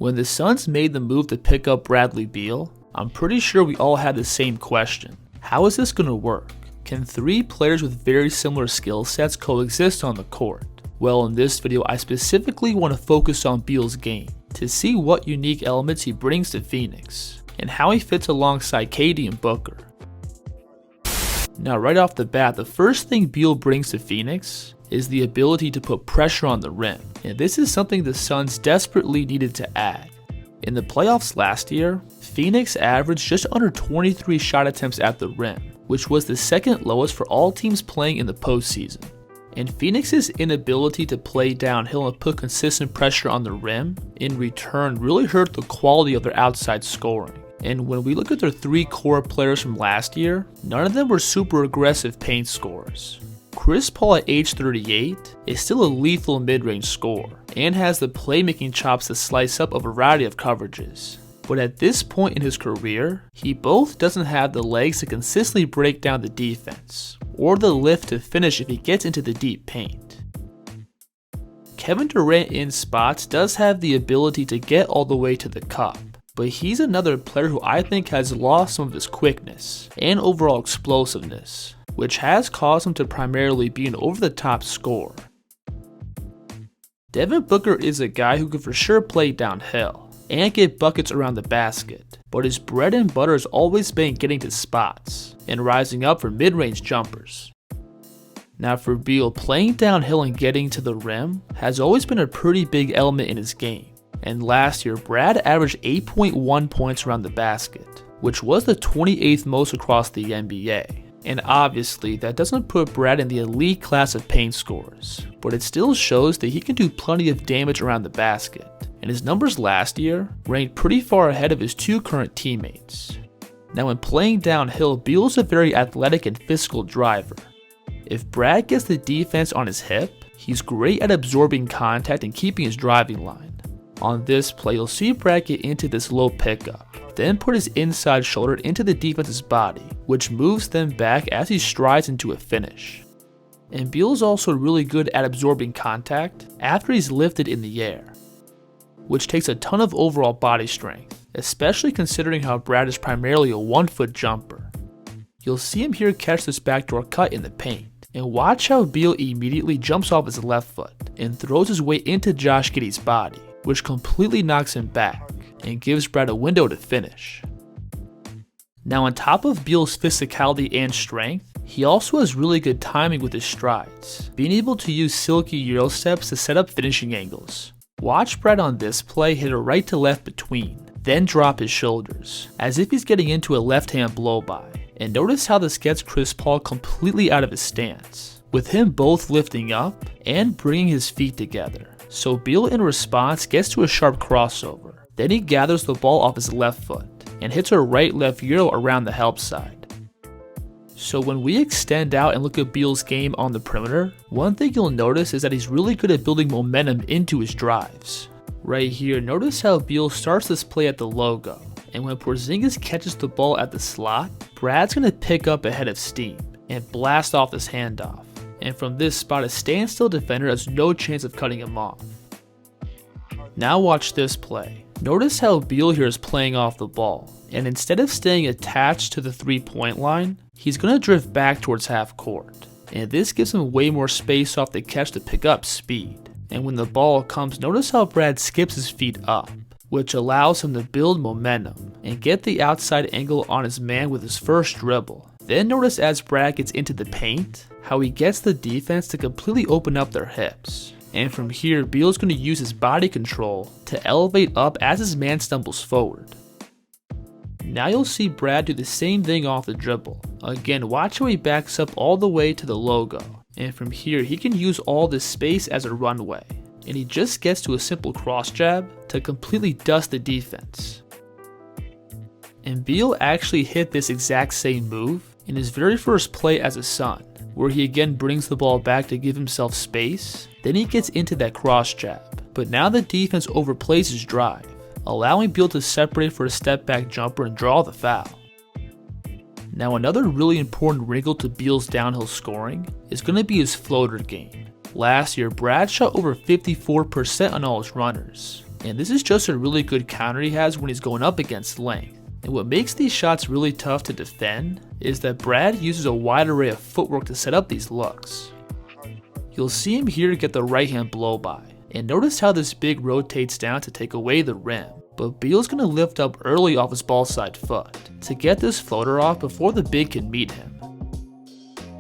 When the Suns made the move to pick up Bradley Beal, I'm pretty sure we all had the same question. How is this going to work? Can three players with very similar skill sets coexist on the court? Well, in this video, I specifically want to focus on Beal's game to see what unique elements he brings to Phoenix and how he fits alongside KD and Booker. Now, right off the bat, the first thing Beal brings to Phoenix is the ability to put pressure on the rim, and this is something the Suns desperately needed to add. In the playoffs last year, Phoenix averaged just under 23 shot attempts at the rim, which was the second lowest for all teams playing in the postseason. And Phoenix's inability to play downhill and put consistent pressure on the rim in return really hurt the quality of their outside scoring. And when we look at their three core players from last year, none of them were super aggressive paint scorers. Chris Paul at age 38 is still a lethal mid-range scorer and has the playmaking chops to slice up a variety of coverages. But at this point in his career, he both doesn't have the legs to consistently break down the defense, or the lift to finish if he gets into the deep paint. Kevin Durant in spots does have the ability to get all the way to the cup, but he's another player who I think has lost some of his quickness and overall explosiveness, which has caused him to primarily be an over-the-top scorer. Devin Booker is a guy who can for sure play downhill and get buckets around the basket, but his bread and butter has always been getting to spots and rising up for mid-range jumpers. Now for Beal, playing downhill and getting to the rim has always been a pretty big element in his game, and last year Brad averaged 8.1 points around the basket, which was the 28th most across the NBA. And obviously, that doesn't put Brad in the elite class of paint scorers, but it still shows that he can do plenty of damage around the basket, and his numbers last year ranked pretty far ahead of his two current teammates. Now when playing downhill, Beal is a very athletic and physical driver. If Brad gets the defense on his hip, he's great at absorbing contact and keeping his driving line. On this play, you'll see Brad get into this low pickup, then put his inside shoulder into the defense's body, which moves them back as he strides into a finish. And Beal is also really good at absorbing contact after he's lifted in the air, which takes a ton of overall body strength, especially considering how Brad is primarily a 1-foot jumper. You'll see him here catch this backdoor cut in the paint, and watch how Beal immediately jumps off his left foot and throws his weight into Josh Giddey's body, which completely knocks him back and gives Brad a window to finish. Now on top of Beal's physicality and strength, he also has really good timing with his strides, being able to use silky Euro steps to set up finishing angles. Watch Brad on this play hit a right to left between, then drop his shoulders, as if he's getting into a left-hand blow-by. And notice how this gets Chris Paul completely out of his stance, with him both lifting up and bringing his feet together. So Beal in response gets to a sharp crossover. Then he gathers the ball off his left foot and hits a right-left Euro around the help side. So when we extend out and look at Beal's game on the perimeter, one thing you'll notice is that he's really good at building momentum into his drives. Right here, notice how Beal starts this play at the logo, and when Porzingis catches the ball at the slot, Brad's going to pick up a head of steam and blast off this handoff. And from this spot, a standstill defender has no chance of cutting him off. Now watch this play. Notice how Beal here is playing off the ball, and instead of staying attached to the 3-point line, he's going to drift back towards half court. And this gives him way more space off the catch to pick up speed. And when the ball comes, notice how Brad skips his feet up, which allows him to build momentum and get the outside angle on his man with his first dribble. Then notice as Brad gets into the paint, how he gets the defense to completely open up their hips. And from here, Beal is going to use his body control to elevate up as his man stumbles forward. Now you'll see Brad do the same thing off the dribble. Again, watch how he backs up all the way to the logo. And from here, he can use all this space as a runway. And he just gets to a simple cross jab to completely dust the defense. And Beal actually hit this exact same move in his very first play as a Sun, where he again brings the ball back to give himself space, then he gets into that cross jab. But now the defense overplays his drive, allowing Beal to separate for a step back jumper and draw the foul. Now another really important wrinkle to Beal's downhill scoring is going to be his floater game. Last year, Brad shot over 54% on all his runners, and this is just a really good counter he has when he's going up against length. And what makes these shots really tough to defend is that Brad uses a wide array of footwork to set up these looks. You'll see him here get the right hand blow by, and notice how this big rotates down to take away the rim, but Beal's going to lift up early off his ball side foot to get this floater off before the big can meet him.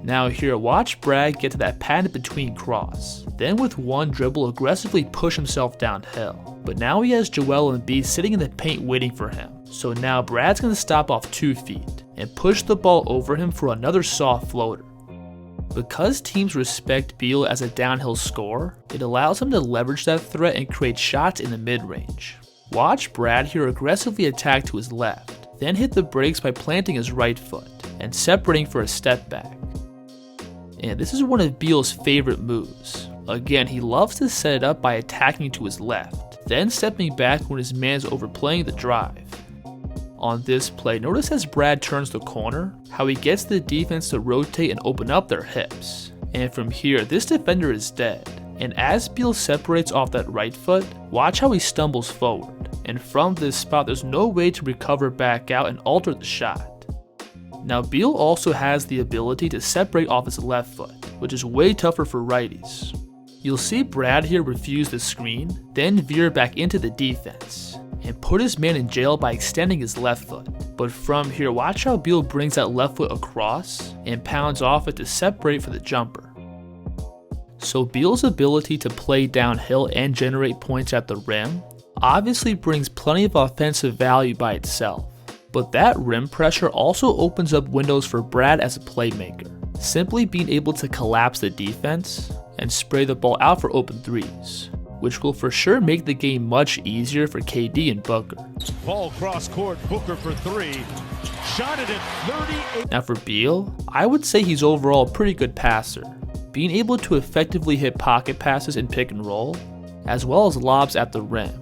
Now here, watch Brad get to that patent between cross, then with one dribble aggressively push himself downhill. But now he has Joel Embiid sitting in the paint waiting for him, so now Brad's going to stop off 2 feet and push the ball over him for another soft floater. Because teams respect Beal as a downhill scorer, it allows him to leverage that threat and create shots in the mid-range. Watch Brad here aggressively attack to his left, then hit the brakes by planting his right foot and separating for a step back. And this is one of Beal's favorite moves. Again, he loves to set it up by attacking to his left, then stepping back when his man is overplaying the drive. On this play, notice as Brad turns the corner, how he gets the defense to rotate and open up their hips. And from here, this defender is dead. And as Beal separates off that right foot, watch how he stumbles forward. And from this spot, there's no way to recover back out and alter the shot. Now Beal also has the ability to separate off his left foot, which is way tougher for righties. You'll see Brad here refuse the screen, then veer back into the defense, and put his man in jail by extending his left foot. But from here, watch how Beal brings that left foot across and pounds off it to separate for the jumper. So Beal's ability to play downhill and generate points at the rim obviously brings plenty of offensive value by itself. But that rim pressure also opens up windows for Brad as a playmaker, simply being able to collapse the defense and spray the ball out for open threes, which will for sure make the game much easier for KD and Booker. Ball cross court, Booker for 3. Shot it at 38. Now for Beal, I would say he's overall a pretty good passer, being able to effectively hit pocket passes in pick and roll, as well as lobs at the rim.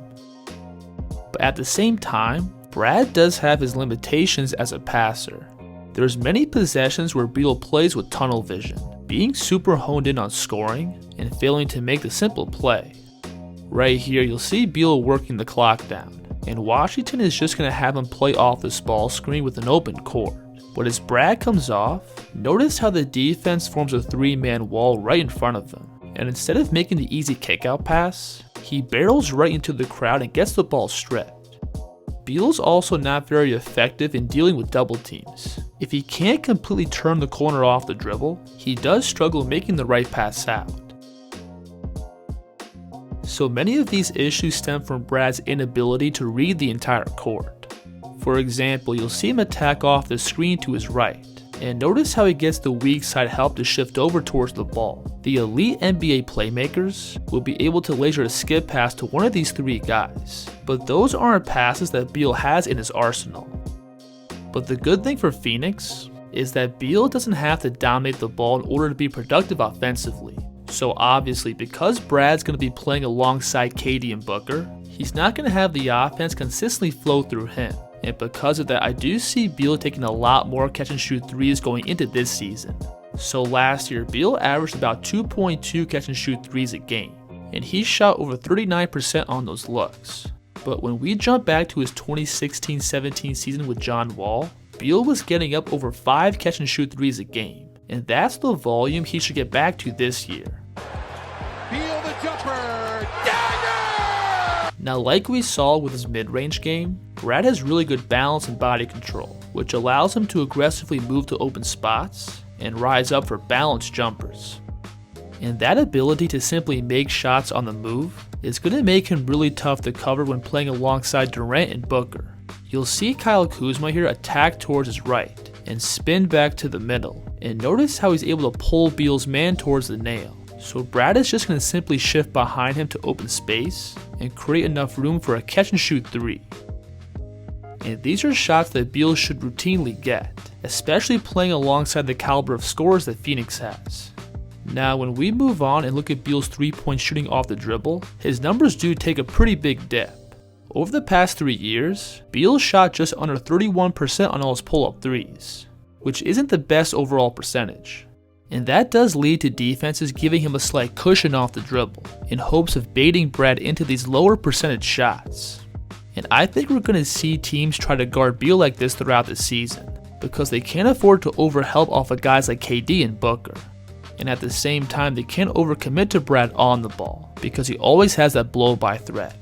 But at the same time, Brad does have his limitations as a passer. There's many possessions where Beal plays with tunnel vision, being super honed in on scoring and failing to make the simple play. Right here, you'll see Beal working the clock down, and Washington is just going to have him play off this ball screen with an open court. But as Brad comes off, notice how the defense forms a 3-man wall right in front of him, and instead of making the easy kickout pass, he barrels right into the crowd and gets the ball stripped. Beal's also not very effective in dealing with double teams. If he can't completely turn the corner off the dribble, he does struggle making the right pass out. So many of these issues stem from Brad's inability to read the entire court. For example, you'll see him attack off the screen to his right, and notice how he gets the weak side help to shift over towards the ball. The elite NBA playmakers will be able to laser a skip pass to one of these 3 guys, but those aren't passes that Beal has in his arsenal. But the good thing for Phoenix is that Beal doesn't have to dominate the ball in order to be productive offensively. So obviously, because Brad's going to be playing alongside KD and Booker, he's not going to have the offense consistently flow through him. And because of that, I do see Beal taking a lot more catch and shoot threes going into this season. So last year, Beal averaged about 2.2 catch and shoot threes a game, and he shot over 39% on those looks. But when we jump back to his 2016-17 season with John Wall, Beal was getting up over 5 catch and shoot threes a game, and that's the volume he should get back to this year. Beal the jumper. Now, like we saw with his mid-range game, Brad has really good balance and body control, which allows him to aggressively move to open spots and rise up for balanced jumpers. And that ability to simply make shots on the move is going to make him really tough to cover when playing alongside Durant and Booker. You'll see Kyle Kuzma here attack towards his right and spin back to the middle, and notice how he's able to pull Beal's man towards the nail. So Brad is just going to simply shift behind him to open space and create enough room for a catch and shoot 3. And these are shots that Beal should routinely get, especially playing alongside the caliber of scorers that Phoenix has. Now when we move on and look at Beal's 3-point shooting off the dribble, his numbers do take a pretty big dip. Over the past 3 years, Beal shot just under 31% on all his pull-up threes, which isn't the best overall percentage. And that does lead to defenses giving him a slight cushion off the dribble, in hopes of baiting Brad into these lower percentage shots. And I think we're going to see teams try to guard Beal like this throughout the season, because they can't afford to overhelp off of guys like KD and Booker. And at the same time, they can't overcommit to Brad on the ball, because he always has that blow-by threat.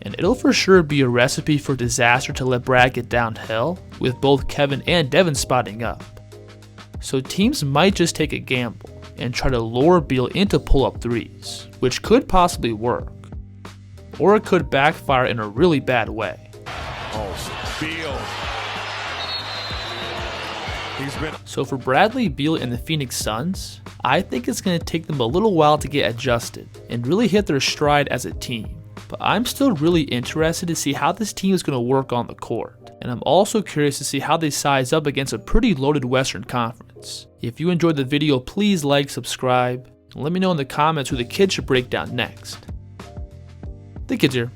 And it'll for sure be a recipe for disaster to let Brad get downhill, with both Kevin and Devin spotting up. So teams might just take a gamble and try to lure Beal into pull-up threes, which could possibly work. Or it could backfire in a really bad way. Oh, Beal. So for Bradley Beal and the Phoenix Suns, I think it's going to take them a little while to get adjusted and really hit their stride as a team. But I'm still really interested to see how this team is going to work on the court. And I'm also curious to see how they size up against a pretty loaded Western Conference. If you enjoyed the video, please like, subscribe, and let me know in the comments who the kids should break down next. The kids here.